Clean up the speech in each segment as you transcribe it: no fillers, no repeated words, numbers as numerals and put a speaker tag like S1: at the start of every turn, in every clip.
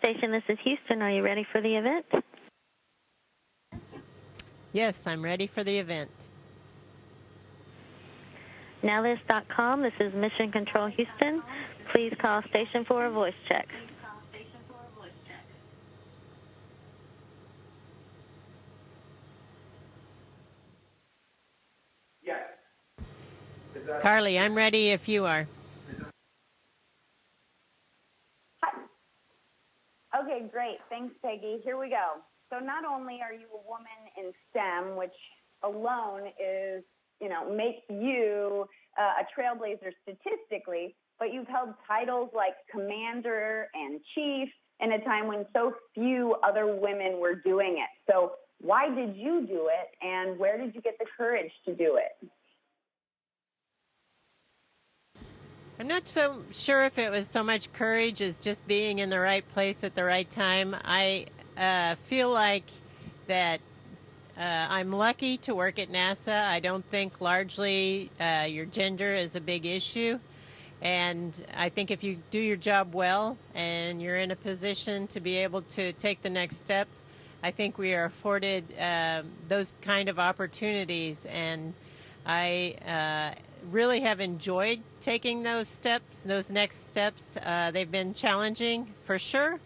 S1: station, this is Houston. Are you ready for the event?
S2: Yes, I'm ready for the event.
S1: Nowthis.com, this is Mission Control Houston. Please call station for a voice check.
S2: Carly, I'm ready if you are.
S3: Hi. Okay, great. Thanks, Peggy. Here we go. So not only are you a woman in STEM, which alone is, makes you a trailblazer statistically, but you've held titles like commander and chief in a time when so few other women were doing it. So why did you do it, and where did you get the courage to do it?
S2: I'm not so sure if it was so much courage as just being in the right place at the right time. I feel like that I'm lucky to work at NASA. I don't think largely your gender is a big issue. And I think if you do your job well and you're in a position to be able to take the next step, I think we are afforded those kind of opportunities. And I really have enjoyed taking those steps, those next steps. They've been challenging for sure.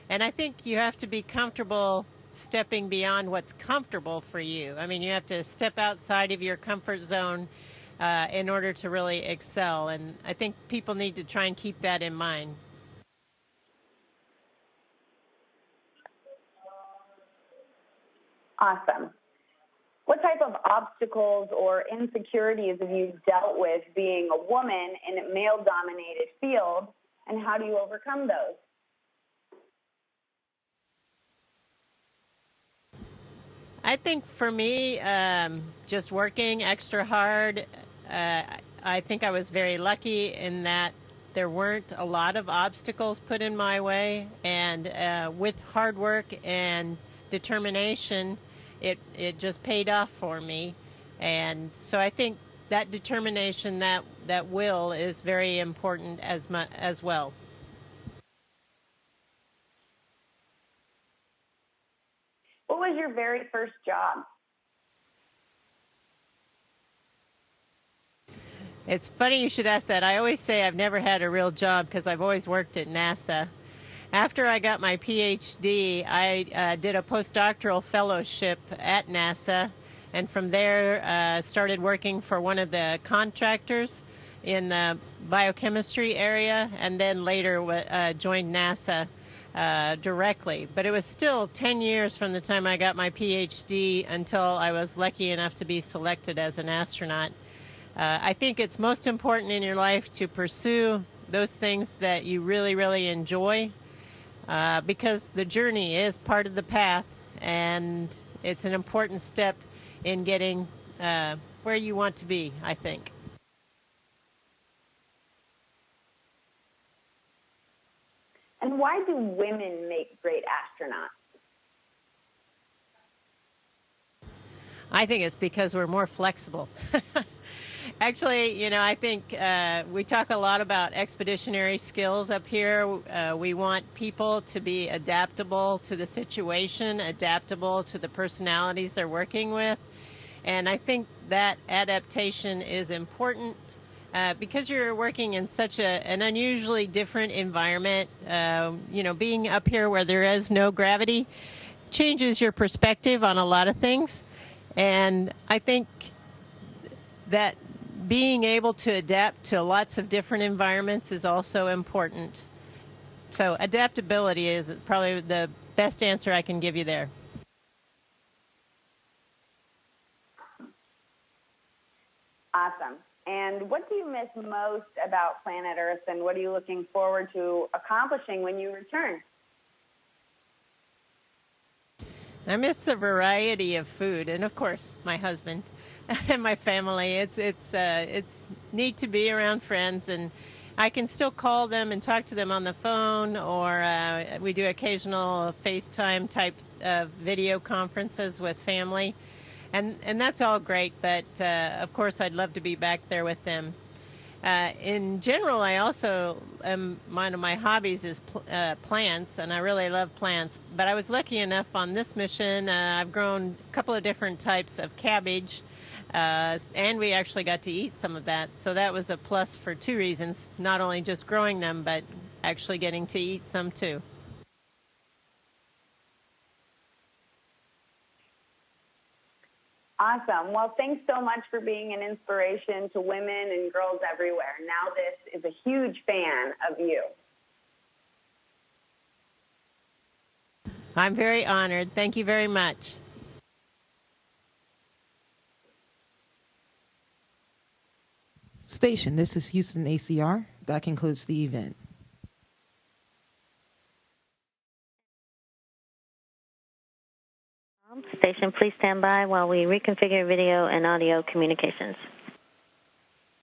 S2: And I think you have to be comfortable stepping beyond what's comfortable for you. I mean, you have to step outside of your comfort zone in order to really excel. And I think people need to try and keep that in mind.
S3: Awesome. What type of obstacles or insecurities have you dealt with being a woman in a male-dominated field, and how do you overcome those?
S2: I think for me, just working extra hard, I think I was very lucky in that there weren't a lot of obstacles put in my way, and with hard work and determination, it just paid off for me. And so I think that determination, that will, is very important as well.
S3: What was your very first job?
S2: It's funny you should ask that. I always say I've never had a real job because I've always worked at NASA. After I got my PhD, I did a postdoctoral fellowship at NASA, and from there started working for one of the contractors in the biochemistry area, and then later joined NASA directly. But it was still 10 years from the time I got my PhD until I was lucky enough to be selected as an astronaut. I think it's most important in your life to pursue those things that you really, really enjoy, because the journey is part of the path, and it's an important step in getting where you want to be, I think.
S3: And why do women make great astronauts?
S2: I think it's because we're more flexible. Actually, I think we talk a lot about expeditionary skills up here. We want people to be adaptable to the situation, adaptable to the personalities they're working with. And I think that adaptation is important because you're working in such an unusually different environment. Being up here where there is no gravity changes your perspective on a lot of things. And I think that being able to adapt to lots of different environments is also important. So adaptability is probably the best answer I can give you there.
S3: Awesome. And what do you miss most about planet Earth, and what are you looking forward to accomplishing when you return?
S2: I miss the variety of food, and of course, my husband and my family. It's neat to be around friends, and I can still call them and talk to them on the phone, or we do occasional FaceTime type video conferences with family, and that's all great. But of course, I'd love to be back there with them. In general, I also one of my hobbies is plants, and I really love plants. But I was lucky enough on this mission. I've grown a couple of different types of cabbage, and we actually got to eat some of that. So that was a plus for two reasons: not only just growing them, but actually getting to eat some too.
S3: Awesome. Well, thanks so much for being an inspiration to women and girls everywhere. Now this is a huge fan of you.
S2: I'm very honored. Thank you very much.
S4: Station, this is Houston ACR. That concludes the event.
S1: Station, please stand by while we reconfigure video and audio communications.